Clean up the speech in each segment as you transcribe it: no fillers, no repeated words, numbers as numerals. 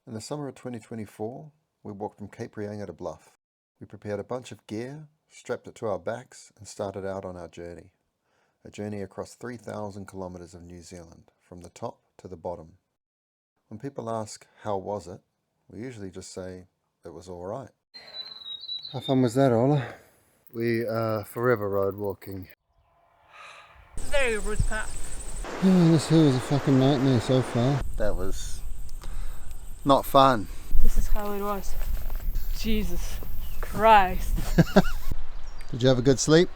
In the summer of 2024, we walked from Cape Reinga to Bluff. We prepared a bunch of gear, strapped it to our backs, and started out on our journey. A journey across 3,000 kilometres of New Zealand, from the top to the bottom. When people ask, how was it? We usually just say, it was alright. How fun was that, Ola? We are forever road walking. Very rude path. Oh, this hill is a fucking nightmare so far. That was not fun. This is how it was. Jesus Christ. Did you have a good sleep?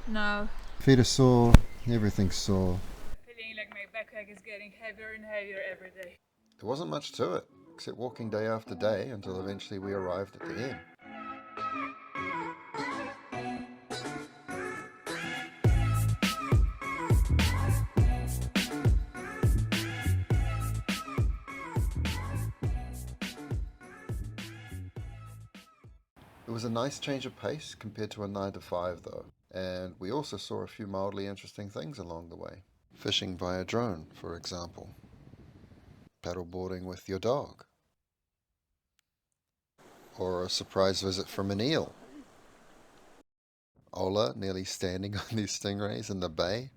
No. Feet are sore, everything's sore. Feeling like my backpack is getting heavier and heavier every day. There wasn't much to it, except walking day after day until eventually we arrived at the end. It was a nice change of pace compared to a 9 to 5 though, and we also saw a few mildly interesting things along the way. Fishing via drone, for example. Paddleboarding with your dog. Or a surprise visit from an eel. Ola nearly standing on these stingrays in the bay.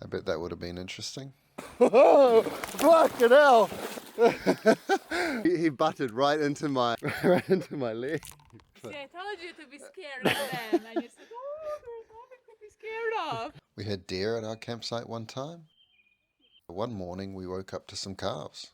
I bet that would have been interesting. Oh, fucking hell! he butted right into my leg. See, I told you to be scared of them, and you said, oh, there's nothing to be scared of. We had deer at our campsite one time. One morning we woke up to some calves.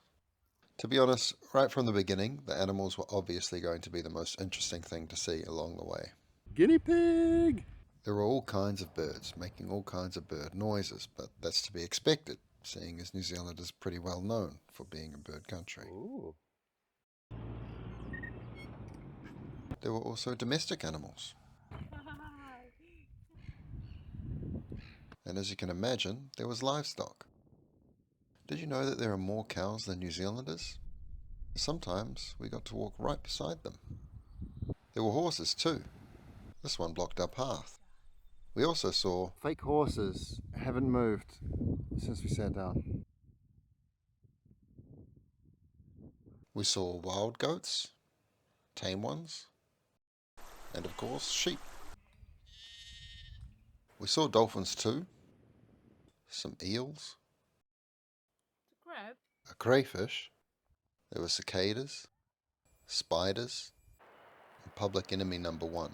To be honest, right from the beginning, the animals were obviously going to be the most interesting thing to see along the way. Guinea pig! There were all kinds of birds, making all kinds of bird noises, but that's to be expected, seeing as New Zealand is pretty well known for being a bird country. Ooh. There were also domestic animals. And as you can imagine, there was livestock. Did you know that there are more cows than New Zealanders? Sometimes we got to walk right beside them. There were horses too. This one blocked our path. We also saw fake horses haven't moved since we sat down. We saw wild goats, tame ones, and of course sheep. We saw dolphins too, some eels, Crab? a crayfish, there were cicadas, spiders, and public enemy number one,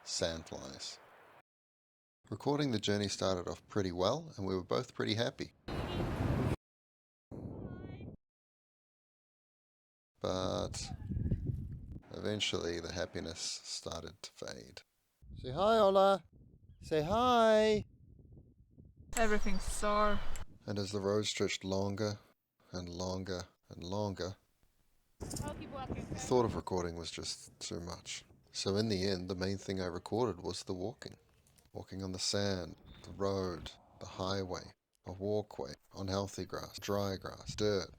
sandflies. Recording the journey started off pretty well and we were both pretty happy. But eventually the happiness started to fade. Say hi, Ola! Say hi! Everything's sore. And as the road stretched longer and longer and longer, the thought of recording was just too much. So in the end, the main thing I recorded was the walking. Walking on the sand, the road, the highway, a walkway, on healthy grass, dry grass, dirt,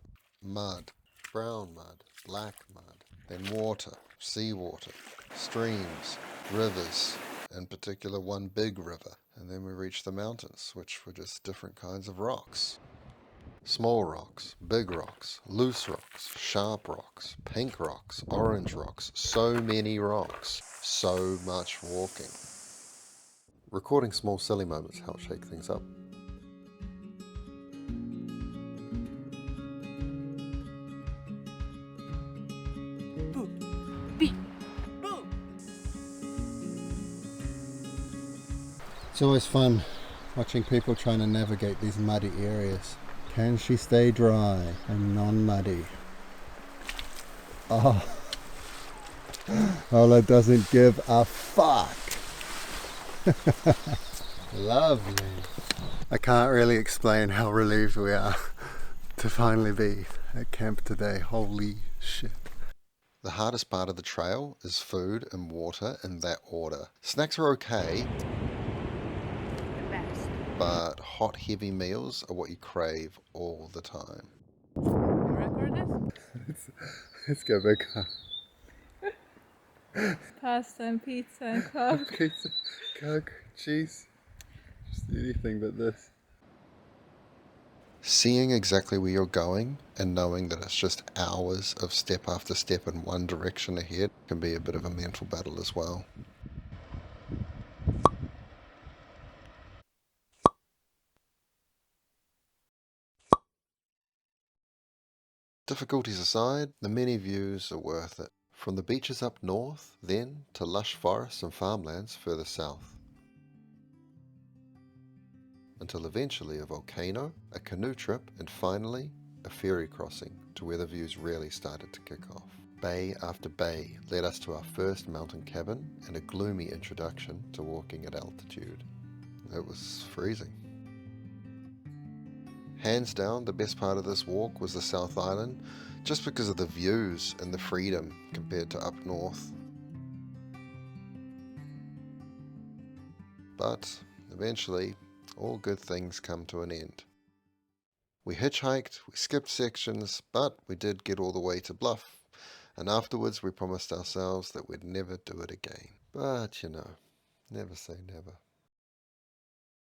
mud, brown mud, black mud, then water, seawater, streams, rivers, in particular one big river. And then we reached the mountains, which were just different kinds of rocks. Small rocks, big rocks, loose rocks, sharp rocks, pink rocks, orange rocks, so many rocks, so much walking. Recording small silly moments helps shake things up. It's always fun watching people trying to navigate these muddy areas. Can she stay dry and non-muddy? Oh, Ola doesn't give a fuck. Lovely. I can't really explain how relieved we are to finally be at camp today. Holy shit. The hardest part of the trail is food and water in that order. Snacks are okay, but hot, heavy meals are what you crave all the time. You record this? Let's go back up. Pasta and pizza and Coke. Pizza, Coke, cheese, just anything but this. Seeing exactly where you're going and knowing that it's just hours of step after step in one direction ahead can be a bit of a mental battle as well. Difficulties aside, the many views are worth it. From the beaches up north, then to lush forests and farmlands further south. Until eventually a volcano, a canoe trip, and finally a ferry crossing to where the views really started to kick off. Bay after bay led us to our first mountain cabin and a gloomy introduction to walking at altitude. It was freezing. Hands down, the best part of this walk was the South Island, just because of the views and the freedom compared to up north. But eventually, all good things come to an end. We hitchhiked, we skipped sections, but we did get all the way to Bluff, and afterwards we promised ourselves that we'd never do it again. But never say never.